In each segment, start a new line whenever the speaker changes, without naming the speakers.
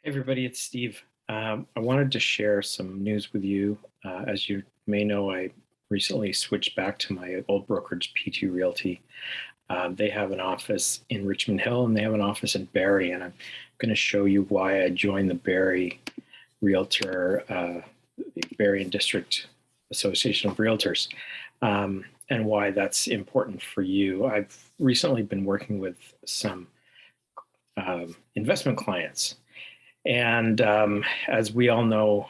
Hey everybody, it's Steve. I wanted to share some news with you. As you may know, I recently switched back to my old brokerage, P2 Realty. They have an office in Richmond Hill and they have an office in Barrie, and I'm going to show you why I joined the Barrie Realtor, the Barrie and District Association of Realtors, and why that's important for you. I've recently been working with some investment clients. And as we all know,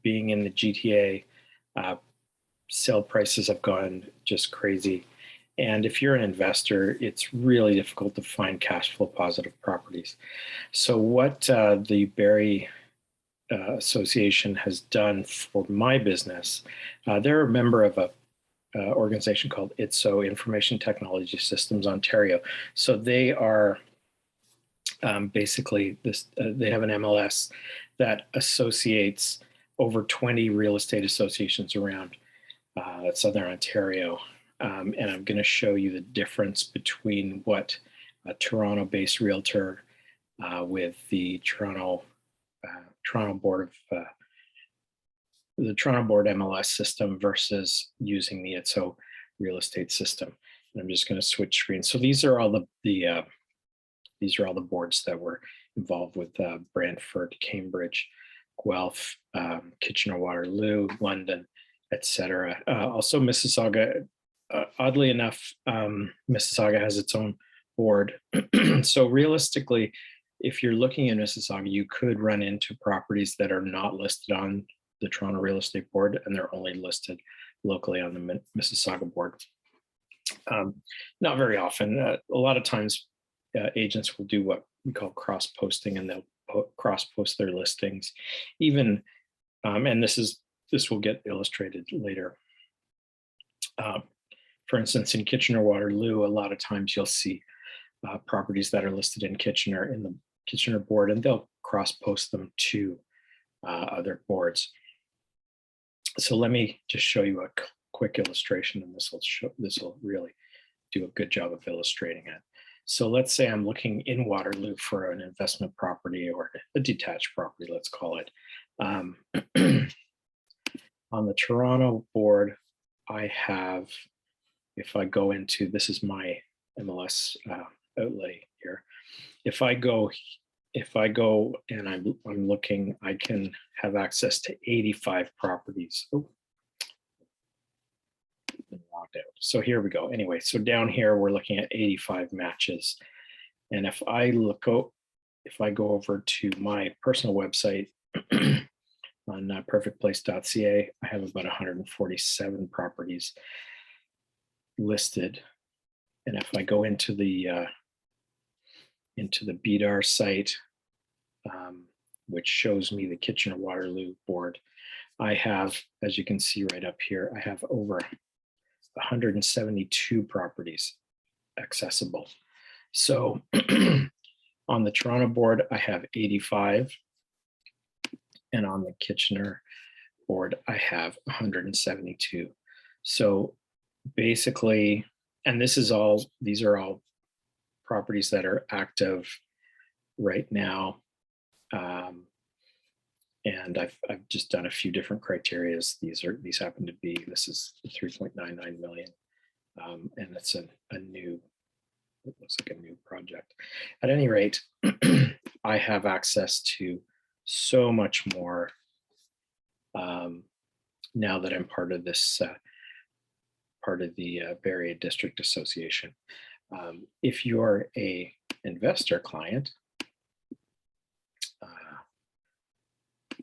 being in the GTA, uh, sale prices have gone just crazy. And if you're an investor, it's really difficult to find cash flow positive properties. So, what the Barrie Association has done for my business, they're a member of a organization called ITSO Information Technology Systems Ontario. So they are basically this they have an MLS that associates over 20 real estate associations around Southern Ontario. And I'm going to show you the difference between what a Toronto-based realtor with the Toronto Board of the Toronto Board MLS system versus using the ITSO real estate system. And I'm just going to switch screens. So these are all these are all the boards that were involved with Brantford, Cambridge, Guelph, Kitchener-Waterloo, London, etc. Also, Mississauga. Oddly enough, Mississauga has its own board. So realistically, if you're looking at Mississauga, you could run into properties that are not listed on the Toronto Real Estate Board, and they're only listed locally on the Mississauga board. Not very often. A lot of times, agents will do what we call cross posting, and they'll cross post their listings. Even, and this will get illustrated later. For instance, in Kitchener-Waterloo, a lot of times you'll see properties that are listed in the Kitchener board, and they'll cross post them to other boards. So let me just show you a quick illustration, and this will really do a good job of illustrating it. So let's say I'm looking in Waterloo for an investment property or a detached property, let's call it. On the Toronto board, I have, if I go into, this is my MLS outlay here. If I go and I'm looking, I can have access to 85 properties. Oh, logged out. So here we go. Anyway, so down here we're looking at 85 matches, and if I go over to my personal website on perfectplace.ca, I have about 147 properties listed. And if I go into the BDAR site, which shows me the Kitchener-Waterloo board, I have, as you can see right up here, I have over 172 properties accessible. So on the Toronto board, I have 85. And on the Kitchener board, I have 172. So basically, and these are all properties that are active right now. And I've just done a few different criterias. These happen to be, this is 3.99 million. And it's a new, it looks like a new project. At any rate, I have access to so much more now that I'm part of this, part of the Barrie District Association. If you're a investor client,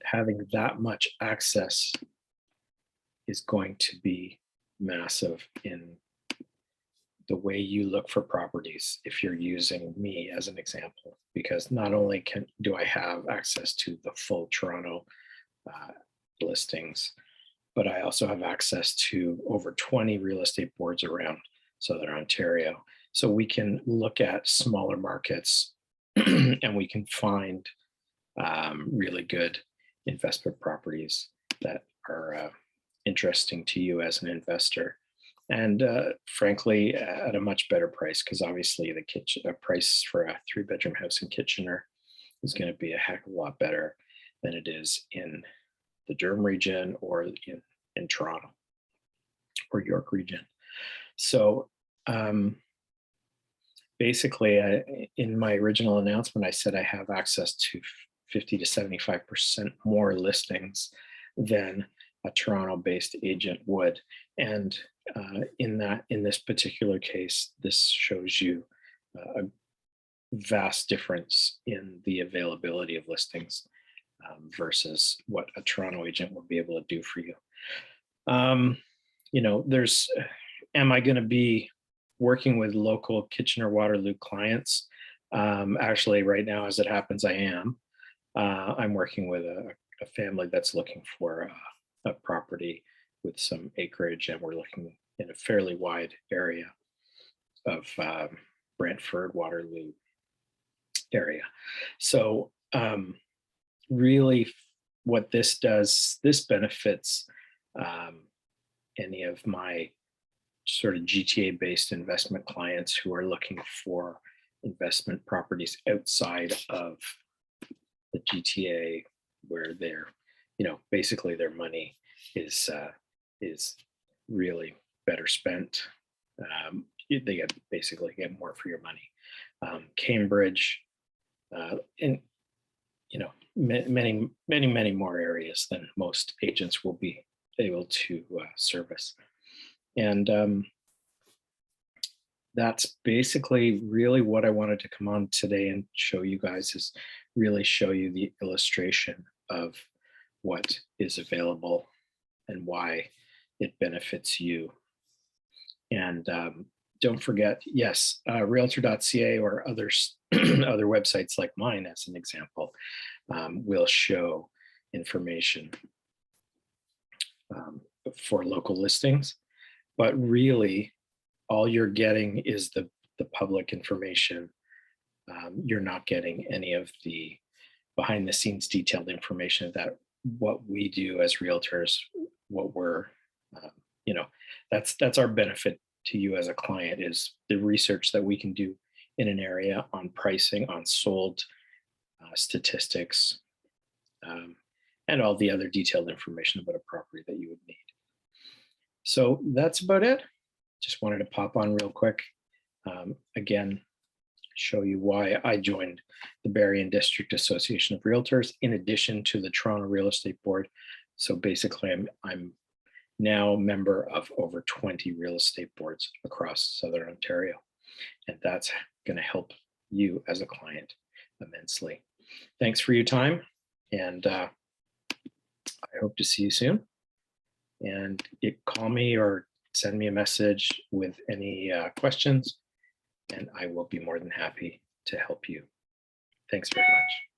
having that much access is going to be massive in the way you look for properties if you're using me as an example, because not only do I have access to the full Toronto listings, but I also have access to over 20 real estate boards around Southern Ontario. So we can look at smaller markets and we can find really good investment properties that are interesting to you as an investor, and frankly at a much better price, because obviously the price for a 3-bedroom house in Kitchener is going to be a heck of a lot better than it is in the Durham region or in Toronto or York region. So basically, in my original announcement, I said I have access to 50 to 75% more listings than a Toronto-based agent would. And in this particular case, this shows you a vast difference in the availability of listings versus what a Toronto agent will be able to do for you. Am I going to be working with local Kitchener-Waterloo clients? Actually, right now, as it happens, I am. I'm working with a family that's looking for a property with some acreage, and we're looking in a fairly wide area of Brantford, Waterloo area. So really what this does, this benefits any of my sort of GTA-based investment clients who are looking for investment properties outside of the GTA, where they're, basically their money is really better spent. They basically get more for your money. Cambridge, and many more areas than most agents will be able to service. And that's basically really what I wanted to come on today and show you guys, is really show you the illustration of what is available and why it benefits you. And don't forget, yes, realtor.ca or others, other websites like mine, as an example, will show information for local listings. But really, all you're getting is the public information. You're not getting any of the behind the scenes detailed information that what we do as realtors, what we're, that's our benefit to you as a client, is the research that we can do in an area on pricing, on sold statistics, and all the other detailed information about a property that you would need. So that's about it. Just wanted to pop on real quick. Again, show you why I joined the Barrie and District Association of Realtors, in addition to the Toronto Real Estate Board. So basically, I'm now a member of over 20 real estate boards across Southern Ontario. And that's going to help you as a client immensely. Thanks for your time. And I hope to see you soon. And call me or send me a message with any questions, and I will be more than happy to help you. Thanks very much.